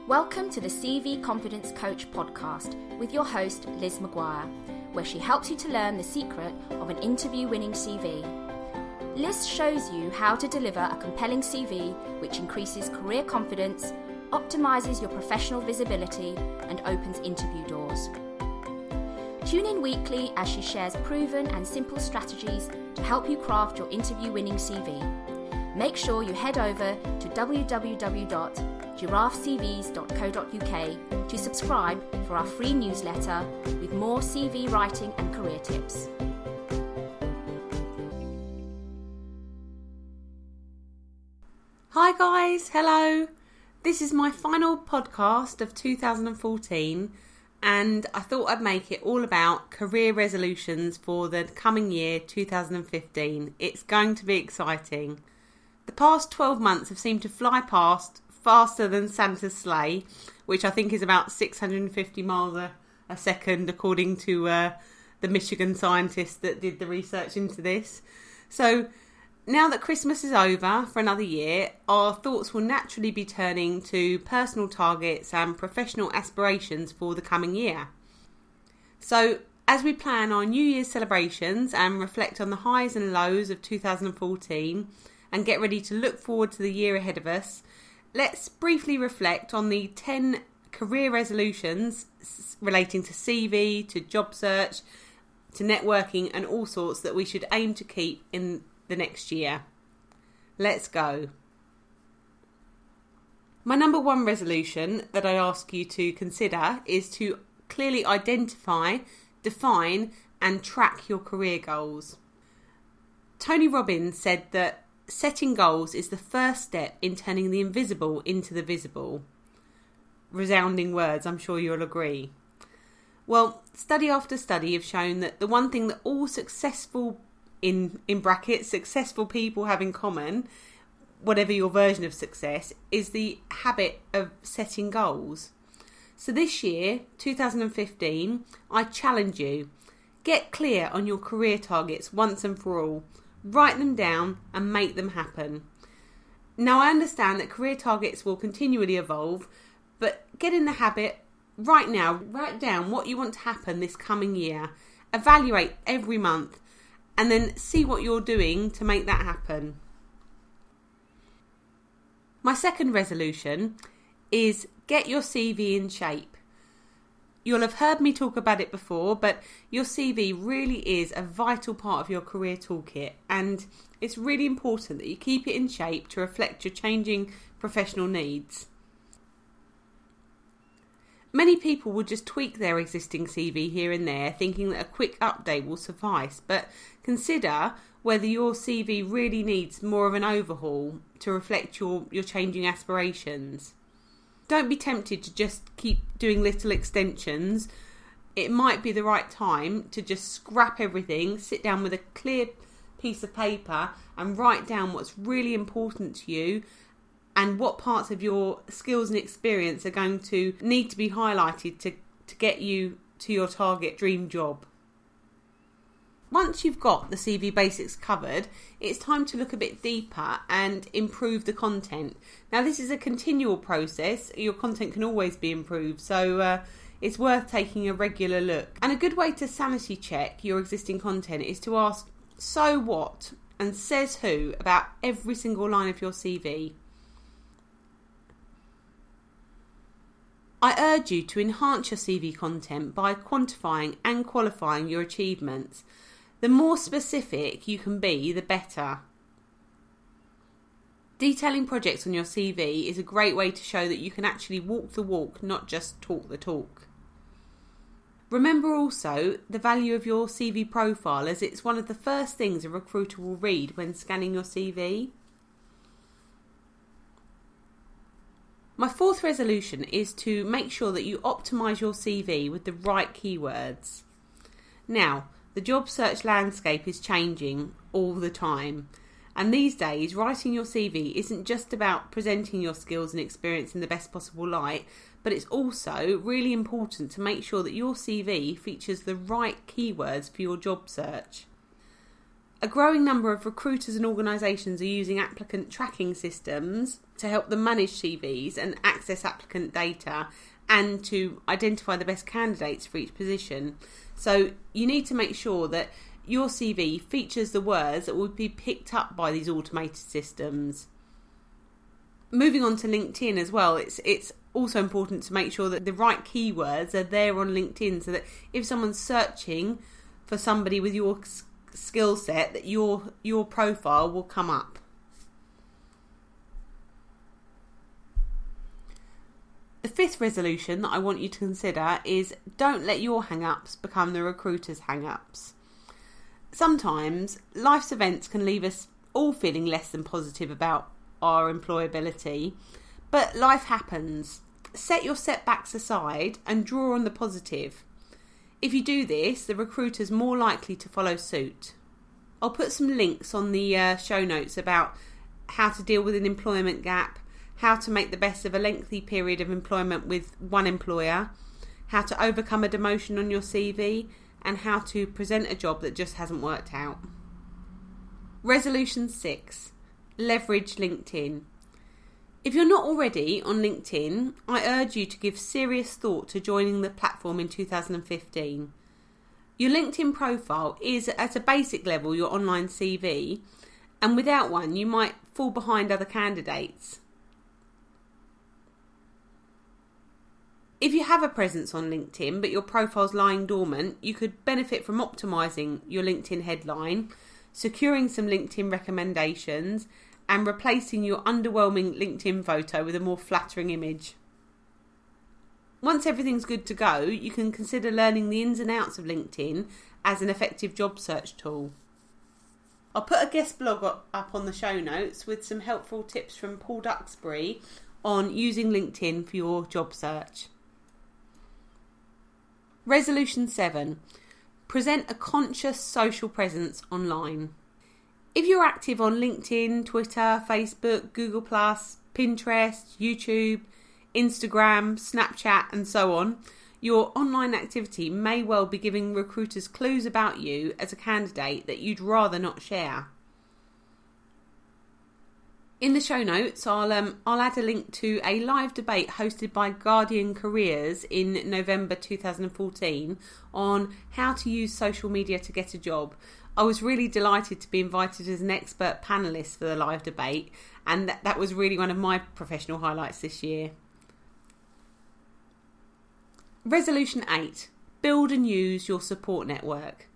Welcome to the CV Confidence Coach podcast with your host Liz Maguire, where she helps you to learn the secret of an interview-winning CV. Liz shows you how to deliver a compelling CV which increases career confidence, optimises your professional visibility and opens interview doors. Tune in weekly as she shares proven and simple strategies to help you craft your interview-winning CV. Make sure you head over to www.giraffecvs.co.uk to subscribe for our free newsletter with more CV writing and career tips. Hi guys, hello. This is my final podcast of 2014 and I thought I'd make it all about career resolutions for the coming year 2015. It's going to be exciting. The past 12 months have seemed to fly past faster than Santa's sleigh, which I think is about 650 miles a second, according to the Michigan scientists that did the research into this. So now that Christmas is over for another year, our thoughts will naturally be turning to personal targets and professional aspirations for the coming year. So as we plan our New Year's celebrations and reflect on the highs and lows of 2014, and get ready to look forward to the year ahead of us, let's briefly reflect on the 10 career resolutions relating to CV, to job search, to networking and all sorts that we should aim to keep in the next year. Let's go. My number one resolution that I ask you to consider is to clearly identify, define and track your career goals. Tony Robbins said that setting goals is the first step in turning the invisible into the visible. Resounding words, I'm sure you'll agree. Well, study after study have shown that the one thing that all successful, in brackets, successful people have in common, whatever your version of success, is the habit of setting goals. So this year, 2015, I challenge you, get clear on your career targets once and for all. Write them down and make them happen. Now I understand that career targets will continually evolve, but get in the habit right now. Write down what you want to happen this coming year. Evaluate every month and then see what you're doing to make that happen. My second resolution is get your CV in shape. You'll have heard me talk about it before, but your CV really is a vital part of your career toolkit, and it's really important that you keep it in shape to reflect your changing professional needs. Many people will just tweak their existing CV here and there, thinking that a quick update will suffice, but consider whether your CV really needs more of an overhaul to reflect your changing aspirations. Don't be tempted to just keep doing little extensions. It might be the right time to just scrap everything, sit down with a clear piece of paper and write down what's really important to you and what parts of your skills and experience are going to need to be highlighted to get you to your target dream job. Once you've got the CV basics covered, it's time to look a bit deeper and improve the content. Now, this is a continual process. Your content can always be improved, so it's worth taking a regular look. And a good way to sanity check your existing content is to ask, so what and says who about every single line of your CV. I urge you to enhance your CV content by quantifying and qualifying your achievements. The more specific you can be, the better. Detailing projects on your CV is a great way to show that you can actually walk the walk, not just talk the talk. Remember also the value of your CV profile, as it's one of the first things a recruiter will read when scanning your CV. My fourth resolution is to make sure that you optimise your CV with the right keywords. Now, the job search landscape is changing all the time. And these days, writing your CV isn't just about presenting your skills and experience in the best possible light, but it's also really important to make sure that your CV features the right keywords for your job search. A growing number of recruiters and organisations are using applicant tracking systems to help them manage CVs and access applicant data and to identify the best candidates for each position. So you need to make sure that your CV features the words that will be picked up by these automated systems. Moving on to LinkedIn as well, it's also important to make sure that the right keywords are there on LinkedIn so that if someone's searching for somebody with your skill set, that your profile will come up. The fifth resolution that I want you to consider is don't let your hang-ups become the recruiter's hang-ups. Sometimes life's events can leave us all feeling less than positive about our employability, but life happens. Set your setbacks aside and draw on the positive. If you do this, the recruiter's more likely to follow suit. I'll put some links on the show notes about how to deal with an employment gap, how to make the best of a lengthy period of employment with one employer, how to overcome a demotion on your CV, and how to present a job that just hasn't worked out. Resolution 6. Leverage LinkedIn. If you're not already on LinkedIn, I urge you to give serious thought to joining the platform in 2015. Your LinkedIn profile is, at a basic level, your online CV, and without one, you might fall behind other candidates. If you have a presence on LinkedIn, but your profile's lying dormant, you could benefit from optimising your LinkedIn headline, securing some LinkedIn recommendations, and replacing your underwhelming LinkedIn photo with a more flattering image. Once everything's good to go, you can consider learning the ins and outs of LinkedIn as an effective job search tool. I'll put a guest blog up on the show notes with some helpful tips from Paul Duxbury on using LinkedIn for your job search. Resolution 7. Present a conscious social presence online. If you're active on LinkedIn, Twitter, Facebook, Google+, Pinterest, YouTube, Instagram, Snapchat and so on, your online activity may well be giving recruiters clues about you as a candidate that you'd rather not share. In the show notes, I'll add a link to a live debate hosted by Guardian Careers in November 2014 on how to use social media to get a job. I was really delighted to be invited as an expert panellist for the live debate, and that was really one of my professional highlights this year. Resolution 8. Build and use your support network.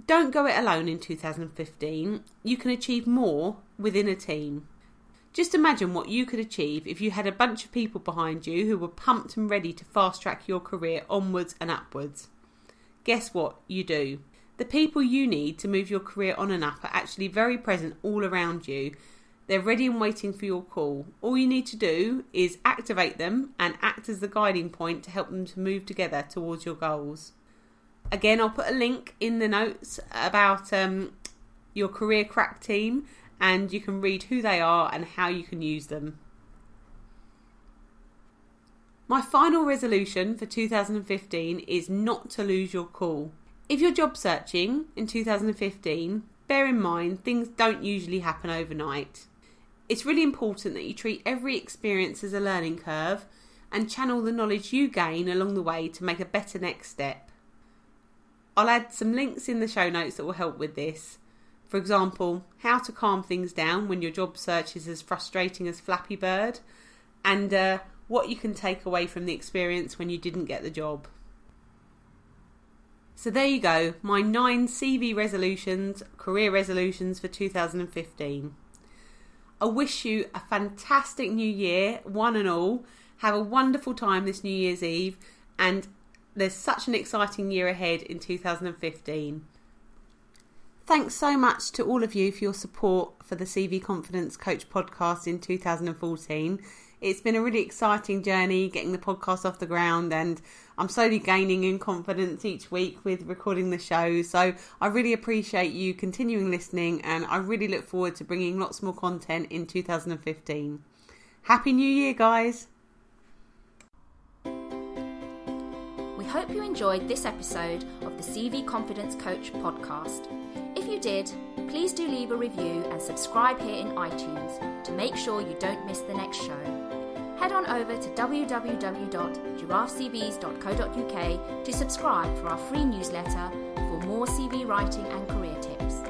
Don't go it alone in 2015. You can achieve more within a team. Just imagine what you could achieve if you had a bunch of people behind you who were pumped and ready to fast track your career onwards and upwards. Guess what? You do. The people you need to move your career on and up are actually very present all around you. They're ready and waiting for your call. All you need to do is activate them and act as the guiding point to help them to move together towards your goals. Again, I'll put a link in the notes about your Career Crack team, and you can read who they are and how you can use them. My final resolution for 2015 is not to lose your cool. If you're job searching in 2015, bear in mind things don't usually happen overnight. It's really important that you treat every experience as a learning curve and channel the knowledge you gain along the way to make a better next step. I'll add some links in the show notes that will help with this. For example, how to calm things down when your job search is as frustrating as Flappy Bird, and what you can take away from the experience when you didn't get the job. So there you go, my 9 CV resolutions, career resolutions for 2015. I wish you a fantastic new year, one and all. Have a wonderful time this New Year's Eve, and there's such an exciting year ahead in 2015. Thanks so much to all of you for your support for the CV Confidence Coach podcast in 2014. It's been a really exciting journey getting the podcast off the ground, and I'm slowly gaining in confidence each week with recording the show. So I really appreciate you continuing listening, and I really look forward to bringing lots more content in 2015. Happy New Year, guys! We hope you enjoyed this episode of the CV Confidence Coach podcast. If If you did, please do leave a review and subscribe here in iTunes to make sure you don't miss the next show. Head on over to www.giraffecvs.co.uk to subscribe for our free newsletter for more CV writing and career tips.